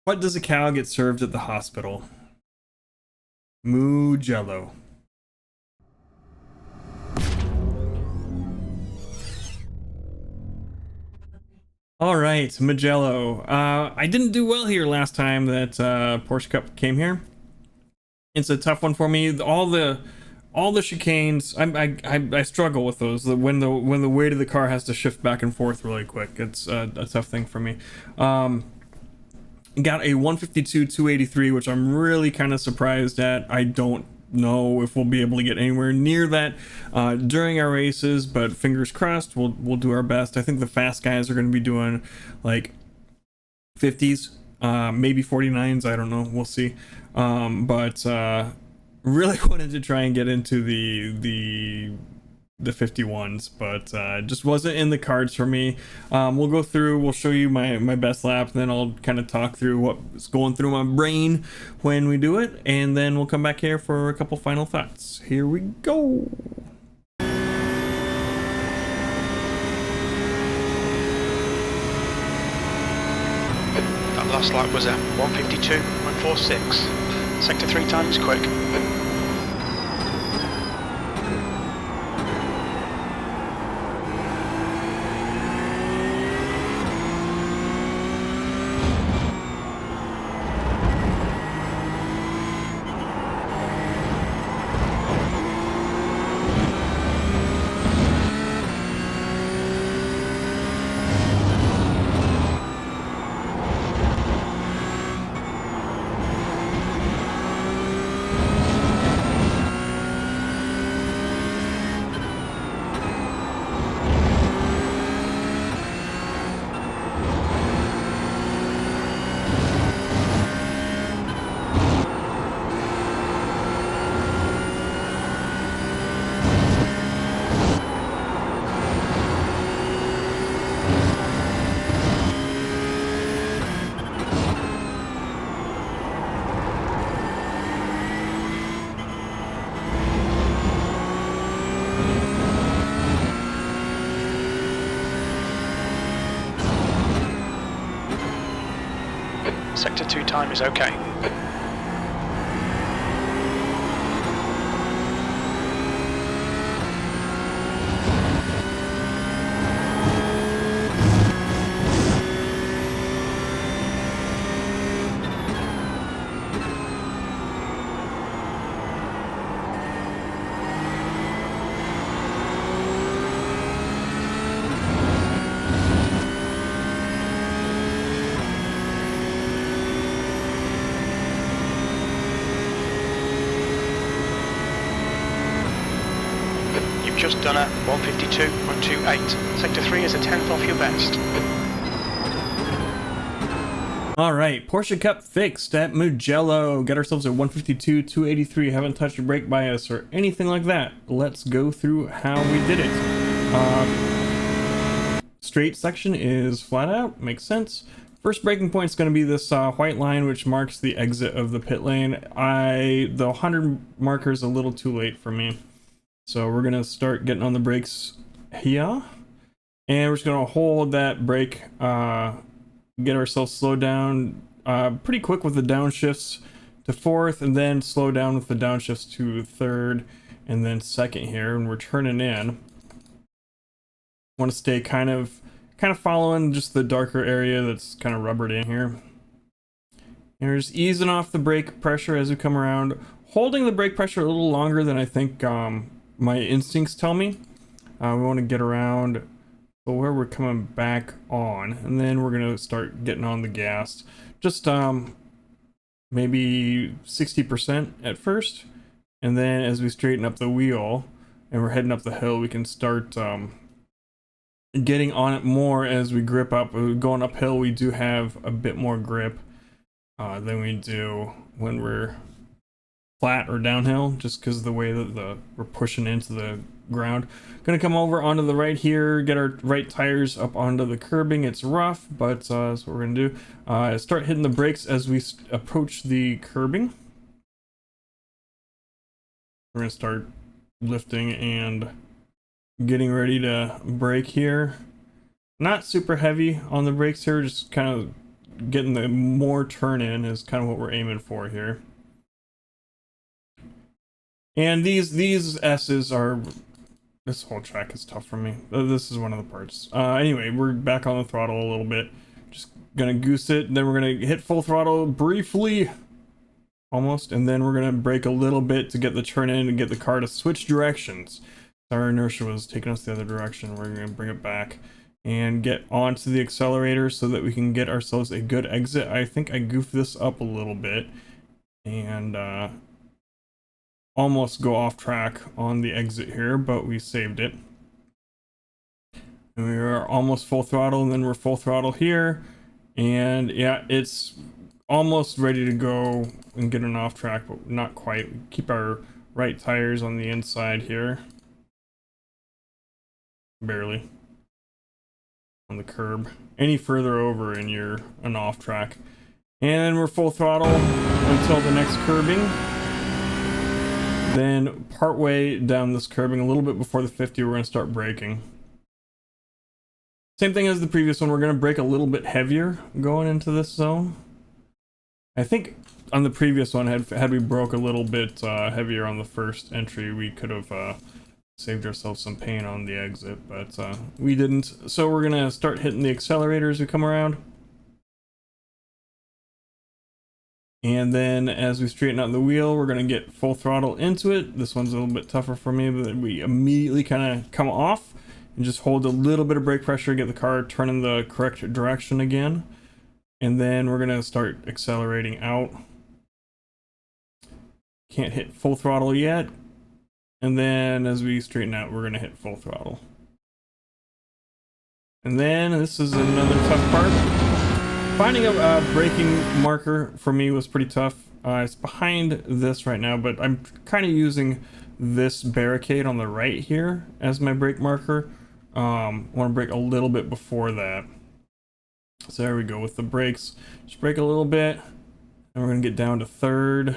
What does a cow get served at the hospital? Mugello. All right, Mugello. I didn't do well here last time that Porsche Cup came here. It's a tough one for me. All the chicanes, I struggle with those. When the weight of the car has to shift back and forth really quick, it's a tough thing for me. Got a 152 283, which I'm really kind of surprised at. I don't know if we'll be able to get anywhere near that during our races, but fingers crossed, we'll do our best. I think the fast guys are going to be doing like 50s, maybe 49s. I don't know, we'll see. But really wanted to try and get into the 51s, but just wasn't in the cards for me. We'll go through, we'll show you my best lap, and then I'll kind of talk through what's going through my brain when we do it, and then we'll come back here for a couple final thoughts. Here we go. That last lap was at 152.46. Sector 3 time is quick. Sector 2 time is okay. Just done at 152.28. Sector 3 is a 10th off your best. All right, Porsche Cup fixed at Mugello. Got ourselves a 152 283. Haven't touched a brake bias or anything like that. Let's go through how we did it. Straight section is flat out, makes sense. First braking point is going to be this white line, which marks the exit of the pit lane. The 100 marker is a little too late for me. So we're gonna start getting on the brakes here, and we're just gonna hold that brake, get ourselves slowed down pretty quick with the downshifts to fourth, and then slow down with the downshifts to third, and then second here. And we're turning in. Want to stay kind of following just the darker area that's kind of rubbered in here. And we're just easing off the brake pressure as we come around, holding the brake pressure a little longer than I think my instincts tell me. We want to get around where we're coming back on, and then we're gonna start getting on the gas. Just maybe 60% at first, and then as we straighten up the wheel and we're heading up the hill, we can start getting on it more as we grip up. Going uphill, we do have a bit more grip than we do when we're flat or downhill, just because of the way that we're pushing into the ground. Gonna come over onto the right here, get our right tires up onto the curbing. It's rough, but that's what we're gonna do. Start hitting the brakes as we approach the curbing. We're gonna start lifting and getting ready to brake here. Not super heavy on the brakes here, just kind of getting the more turn in is kind of what we're aiming for here. And these S's are, this whole track is tough for me. This is one of the parts. Anyway, we're back on the throttle a little bit. Just gonna goose it, and then we're gonna hit full throttle briefly, almost, and then we're gonna brake a little bit to get the turn in and get the car to switch directions. Our inertia was taking us the other direction. We're gonna bring it back and get onto the accelerator so that we can get ourselves a good exit. I think I goofed this up a little bit and almost go off track on the exit here, but we saved it. And we are almost full throttle, and then we're full throttle here. And yeah, it's almost ready to go and get an off track, but not quite. We keep our right tires on the inside here. Barely. On the curb. Any further over and you're an off track. And then we're full throttle until the next curbing. Then partway down this curbing, a little bit before the 50, we're going to start braking. Same thing as the previous one, we're going to brake a little bit heavier going into this zone. I think on the previous one, had we broke a little bit heavier on the first entry, we could have saved ourselves some pain on the exit, but we didn't. So we're going to start hitting the accelerator as we come around. And then as we straighten out the wheel, we're going to get full throttle into it. This one's a little bit tougher for me, but we immediately kind of come off and just hold a little bit of brake pressure, get the car turning the correct direction again. And then we're going to start accelerating out. Can't hit full throttle yet. And then as we straighten out, we're going to hit full throttle. And then this is another tough part. Finding a braking marker for me was pretty tough. It's behind this right now, but I'm kind of using this barricade on the right here as my brake marker. I want to brake a little bit before that. So there we go with the brakes. Just brake a little bit, and we're going to get down to third.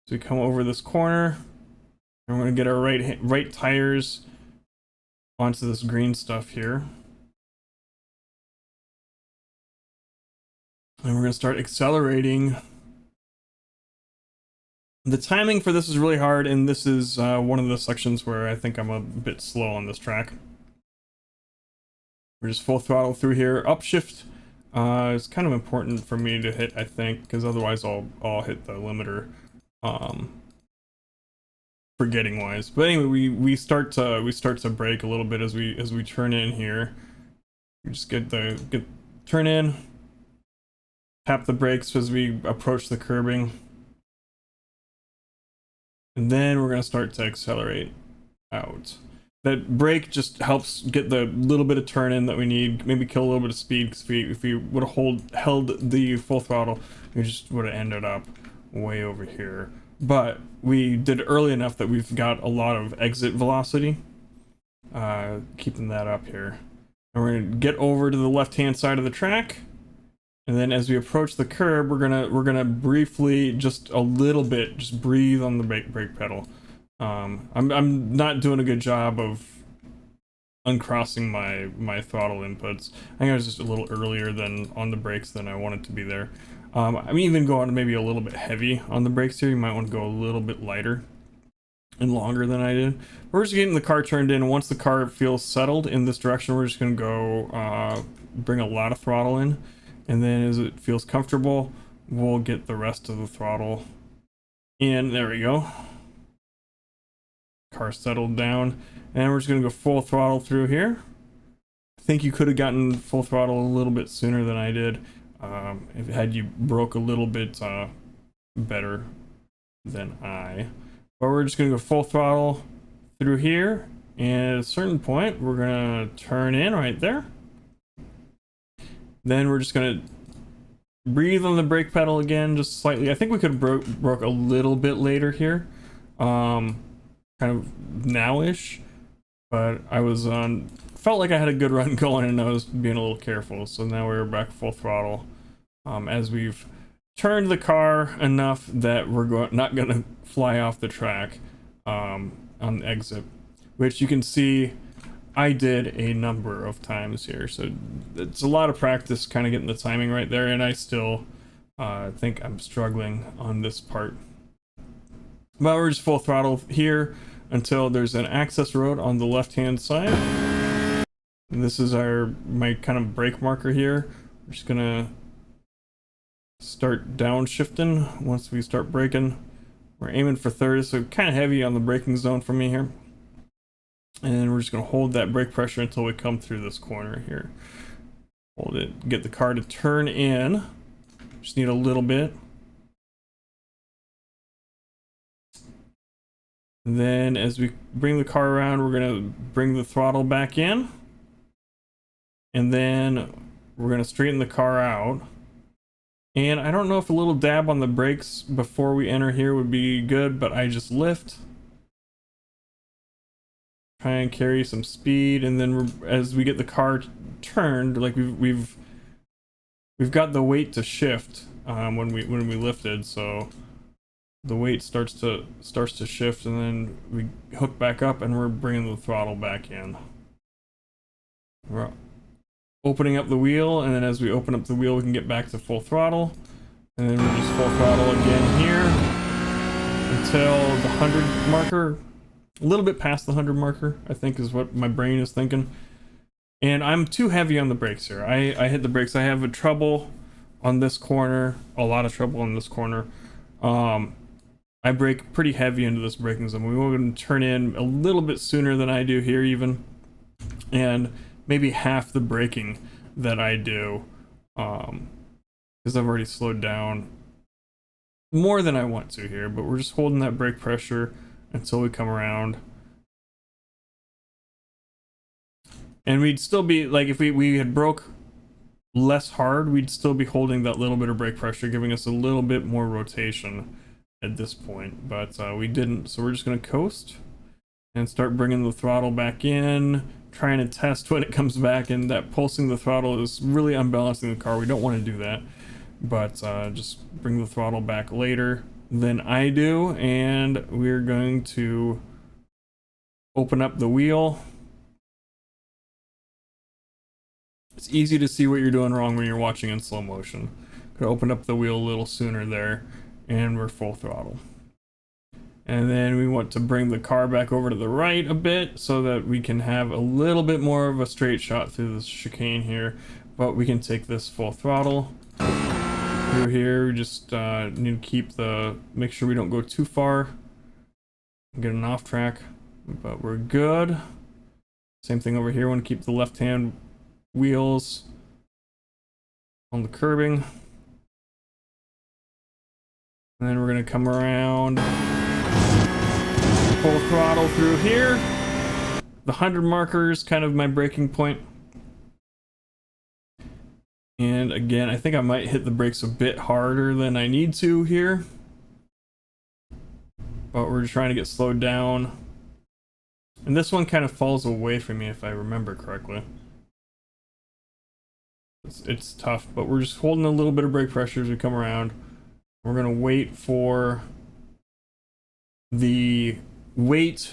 So we come over this corner, and we're going to get our right tires onto this green stuff here. And we're going to start accelerating. The timing for this is really hard, and this is one of the sections where I think I'm a bit slow on this track. We're just full throttle through here. Upshift is kind of important for me to hit, I think, because otherwise I'll hit the limiter forgetting wise. But anyway, we start to brake a little bit as we turn in here. We just get turn in. Tap the brakes as we approach the curbing. And then we're going to start to accelerate out. That brake just helps get the little bit of turn in that we need, maybe kill a little bit of speed, because if we would have held the full throttle, we just would have ended up way over here. But we did early enough that we've got a lot of exit velocity, keeping that up here. And we're going to get over to the left-hand side of the track. And then as we approach the curb, we're gonna briefly, just a little bit, just breathe on the brake pedal. I'm not doing a good job of uncrossing my throttle inputs. I think I was just a little earlier than on the brakes than I wanted to be there. I'm even going maybe a little bit heavy on the brakes here. You might want to go a little bit lighter and longer than I did. We're just getting the car turned in, and once the car feels settled in this direction, we're just gonna go bring a lot of throttle in. And then as it feels comfortable, we'll get the rest of the throttle in. There we go. Car settled down. And we're just going to go full throttle through here. I think you could have gotten full throttle a little bit sooner than I did. Had you broke a little bit better than I. But we're just going to go full throttle through here. And at a certain point, we're going to turn in right there. Then we're just going to breathe on the brake pedal again, just slightly. I think we could have broke a little bit later here. Kind of now-ish. But I was felt like I had a good run going and I was being a little careful. So now we're back full throttle. As we've turned the car enough that we're not going to fly off the track on the exit. Which you can see I did a number of times here, so it's a lot of practice kind of getting the timing right there, and I still think I'm struggling on this part. But we're just full throttle here until there's an access road on the left hand side. And this is my kind of brake marker here. We're just gonna start downshifting once we start braking. We're aiming for third, so kind of heavy on the braking zone for me here. And we're just gonna hold that brake pressure until we come through this corner here. Hold it, get the car to turn in. Just need a little bit. And then as we bring the car around, we're gonna bring the throttle back in. And then we're gonna straighten the car out. And I don't know if a little dab on the brakes before we enter here would be good, but I just lift. Try and carry some speed, and then as we get the car turned, like we've got the weight to shift when we lifted, so the weight starts to shift, and then we hook back up, and we're bringing the throttle back in. We're opening up the wheel, and then as we open up the wheel, we can get back to full throttle, and then we're just full throttle again here until the 100 marker. A little bit past the 100 marker, I think, is what my brain is thinking. And I'm too heavy on the brakes here. I hit the brakes. I have a trouble on this corner, a lot of trouble on this corner. I brake pretty heavy into this braking zone. We want to turn in a little bit sooner than I do here even. And maybe half the braking that I do. Because I've already slowed down more than I want to here. But we're just holding that brake pressure until we come around. And we'd still be like, if we had broke less hard, we'd still be holding that little bit of brake pressure, giving us a little bit more rotation at this point, but we didn't. So we're just going to coast and start bringing the throttle back in, trying to test when it comes back. And that pulsing the throttle is really unbalancing the car. We don't want to do that, but just bring the throttle back later than I do. And we're going to open up the wheel. It's easy to see what you're doing wrong when you're watching in slow motion. Gonna open up the wheel a little sooner there, and we're full throttle. And then we want to bring the car back over to the right a bit so that we can have a little bit more of a straight shot through this chicane here, but we can take this full throttle through here. We just need to make sure we don't go too far, get an off track, but we're good. Same thing over here. Want to keep the left hand wheels on the curbing, and then we're going to come around full throttle through here. The 100 marker is kind of my breaking point, and again I think I might hit the brakes a bit harder than I need to here, but we're just trying to get slowed down. And this one kind of falls away from me if I remember correctly. It's tough, but we're just holding a little bit of brake pressure as we come around. We're gonna wait for the weight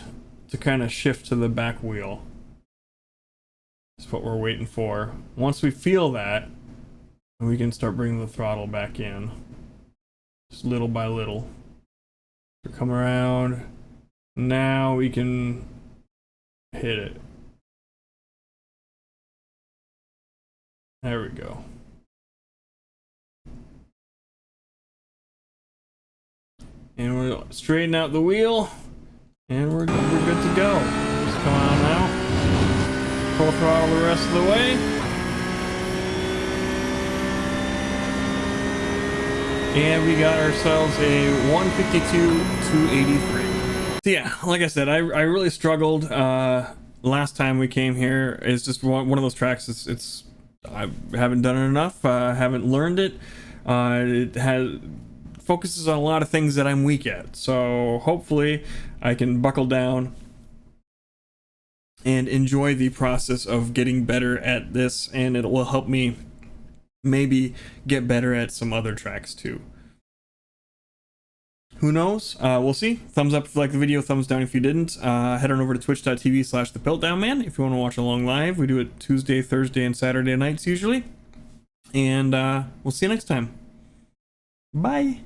to kind of shift to the back wheel. That's what we're waiting for. Once we feel that, we can start bringing the throttle back in, just little by little. So come around. Now we can hit it. There we go. And we'll straighten out the wheel, and we're good to go. Just come on out. Full throttle the rest of the way. And we got ourselves a 152-283. So yeah, like I said, I really struggled last time we came here. It's just one of those tracks. It's I haven't done it enough. I haven't learned it. It focuses on a lot of things that I'm weak at. So hopefully I can buckle down and enjoy the process of getting better at this, and it will help me maybe get better at some other tracks too. who knows? We'll see. Thumbs up if you liked the video, thumbs down if you didn't. Head on over to twitch.tv/thepiltdownman if you want to watch along live. We do it Tuesday, Thursday, and Saturday nights usually. And we'll see you next time. Bye.